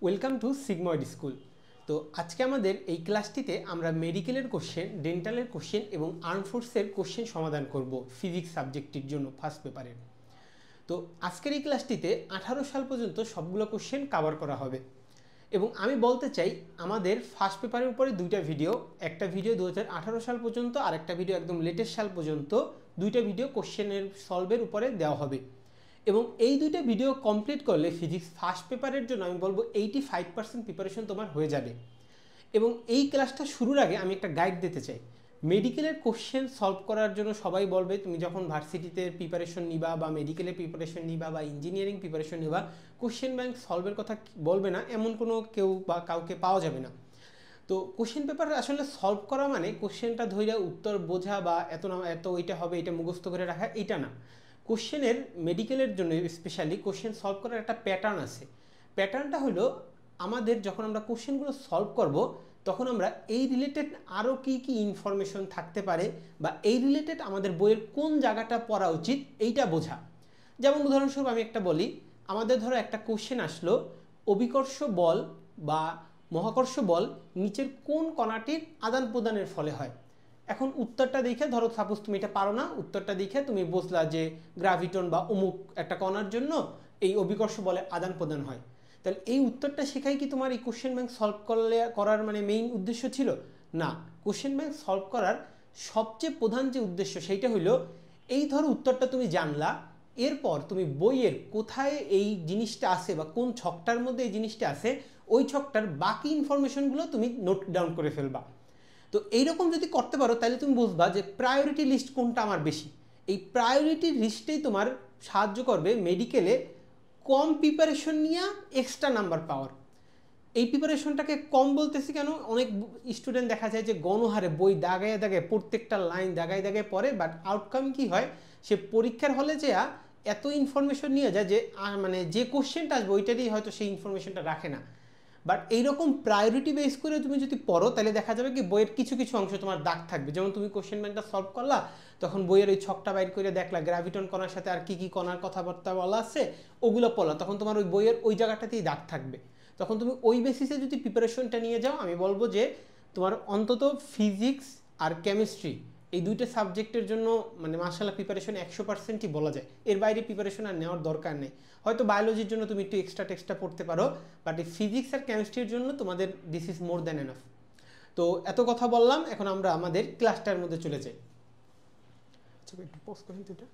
Welcome to sigmoid school. তো আজকে আমাদের এই ক্লাসটিতে আমরা মেডিকেলের কোশ্চেন, ডেন্টালের কোশ্চেন এবং আর্ম ফোর্সের কোশ্চেন সমাধান করব ফিজিক্স সাবজেক্টটির জন্য ফার্স্ট পেপারের। তো আজকের এই ক্লাসটিতে 18 সাল পর্যন্ত সবগুলো কোশ্চেন কভার করা হবে এবং আমি বলতে চাই আমাদের ফার্স্ট পেপারের উপরে দুইটা ভিডিও, একটা ভিডিও 2018 সাল পর্যন্ত আর একটা ভিডিও একদম লেটেস্ট সাল পর্যন্ত, দুইটা ভিডিও কোশ্চেনের সলভের উপরে দেওয়া হবে এবং এই দুইটা ভিডিও কমপ্লিট করলে ফিজিক্স ফার্স্ট পেপারের জন্য আমি বলবো 85% প্রিপারেশন তোমার হয়ে যাবে। এবং এই ক্লাসটা শুরুর আগে আমি একটা গাইড দিতে চাই। মেডিকেলের কোশ্চেন সলভ করার জন্য সবাই বলবে তুমি যখন ভার্সিটিতে প্রিপারেশন নিবা বা মেডিকেলের প্রিপারেশন নিবা বা ইঞ্জিনিয়ারিং প্রিপারেশন নিবা, কোশ্চেন ব্যাংক সলভের কথা বলবে না এমন কোনো কেউ বা কাউকে পাওয়া যাবে না। তো কোশ্চেন পেপার আসলে সলভ করা মানে কোশ্চেনটা ধরে উত্তর বোঝা বা এত ওইটা হবে এটা মুখস্থ করে রাখা, এটা না। কোশ্চেনের মেডিকেলের জন্য স্পেশালি কোশ্চেন সলভ করার একটা প্যাটার্ন আছে। প্যাটার্নটা হলো আমাদের যখন আমরা কোশ্চেনগুলো সলভ করব তখন আমরা এই রিলেটেড আরও কী কী ইনফরমেশন থাকতে পারে বা এই রিলেটেড আমাদের বইয়ের কোন জায়গাটা পড়া উচিত এইটা বোঝা। যেমন উদাহরণস্বরূপ আমি একটা বলি, আমাদের ধরো একটা কোশ্চেন আসলো অভিকর্ষ বল বা মহাকর্ষ বল নিচের কোন কণাটির আদান প্রদানের ফলে হয়। এখন উত্তরটা দেখে ধরো সাপোজ তুমি এটা পারো না, উত্তরটা দেখে তুমি বুঝলা যে গ্রাভিটন বা অমুক একটা কণার জন্য এই অভিকর্ষ বলে আদান প্রদান হয়। তাহলে এই উত্তরটা শেখাই কি তোমার এই কোশ্চেন ব্যাংক সলভ করার মানে মেইন উদ্দেশ্য ছিল? না। কোশ্চেন ব্যাংক সলভ করার সবচেয়ে প্রধান যে উদ্দেশ্য সেইটা হলো এই ধরো উত্তরটা তুমি জানলা, এরপর তুমি বইয়ের কোথায় এই জিনিসটা আছে বা কোন ছকটার মধ্যে এই জিনিসটা আছে ওই ছকটার বাকি ইনফরমেশনগুলো তুমি নোট ডাউন করে ফেলবা। তো এইরকম যদি করতে পারো তাহলে তুমি বুঝবা যে প্রায়োরিটি লিস্ট কোনটা আমার বেশি। এই প্রায়োরিটি লিস্টেই তোমার সাহায্য করবে মেডিকেলে কম প্রিপারেশন নিয়ে এক্সট্রা নাম্বার পাওয়ার। এই প্রিপারেশনটাকে কম বলতেছি কেন, অনেক স্টুডেন্ট দেখা যায় যে গণহারে বই দাগায় দাগায় প্রত্যেকটা লাইন দাগায় দাগায় পড়ে, বাট আউটকাম কি হয়, সে পরীক্ষার হলে যে এত ইনফরমেশন নিয়ে যায় যে মানে যে কোশ্চেনটা আসবে ওইটারই হয়তো সেই ইনফরমেশনটা রাখে না। বাট এইরকম প্রায়োরিটি বেস করে তুমি যদি পড়ো তাহলে দেখা যাবে কি বইয়ের কিছু কিছু অংশ তোমার দাগ থাকবে। যেমন তুমি কোশ্চেন ব্যাংকটা সলভ করলা, তখন বইয়ের ওই ছকটা বাইর করে দেখলা গ্র্যাভিটন কণার সাথে আর কি কি কণার কথাবার্তা বলা আছে ওগুলো পড়লা, তখন তোমার ওই বইয়ের ওই জায়গাটাতেই দাগ থাকবে। তখন তুমি ওই বেসিসে যদি প্রিপারেশনটা নিয়ে যাও, আমি বলবো যে তোমার অন্তত ফিজিক্স আর কেমিস্ট্রি এই দুইটা সাবজেক্টের জন্য মানে মাশাআল্লাহ প্রিপারেশন 100%ই বলা যায়। এর বাইরে প্রিপারেশন আর নেওয়ার দরকার নেই। হয়তো বায়োলজির জন্য তুমি একটু এক্সট্রা পড়তে পারো, বাট এই ফিজিক্স আর কেমিস্ট্রির জন্য তোমাদের this is more than enough. তো এত কথা বললাম, এখন আমরা আমাদের ক্লাসটার মধ্যে চলে যাই। আচ্ছা একটু পজ করেন তো এটা।